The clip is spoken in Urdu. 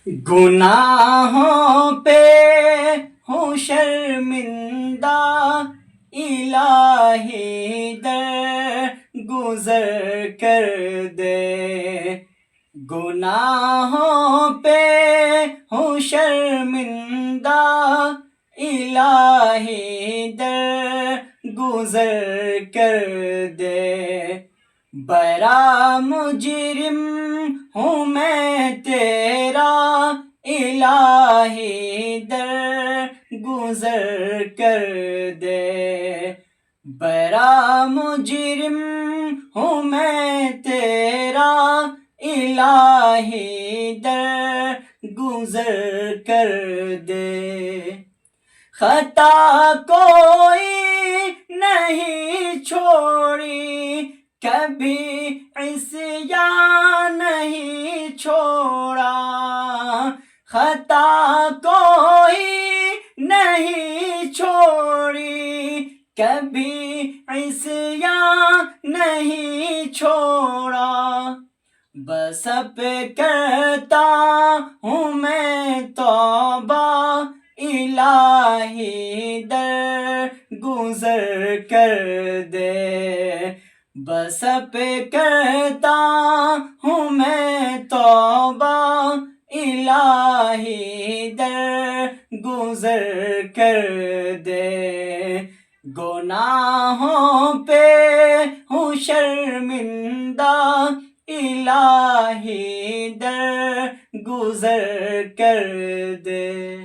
گناہوں پہ ہوں شرمندہ، الہی در گزر کر دے۔ گناہوں پہ ہوں شرمندہ، الہی در گزر کر دے۔ بڑا مجرم ہوں میں تیرا، الہی در گزر کر دے۔ بڑا مجرم ہوں میں تیرا، الہی در گزر کر دے۔ خطا کوئی نہیں چھوڑی، کبھی عصیان نہیں چھوڑا۔ خطا کوئی نہیں چھوڑی، کبھی عصیان نہیں چھوڑا۔ بس اب کرتا ہوں میں توبہ، الہی در گزر کر دے۔ بس اب کرتا ہوں میں توبہ، الہی در گزر کر دے۔ گناہوں پہ ہوں شرمندہ، الہی در گزر کر دے۔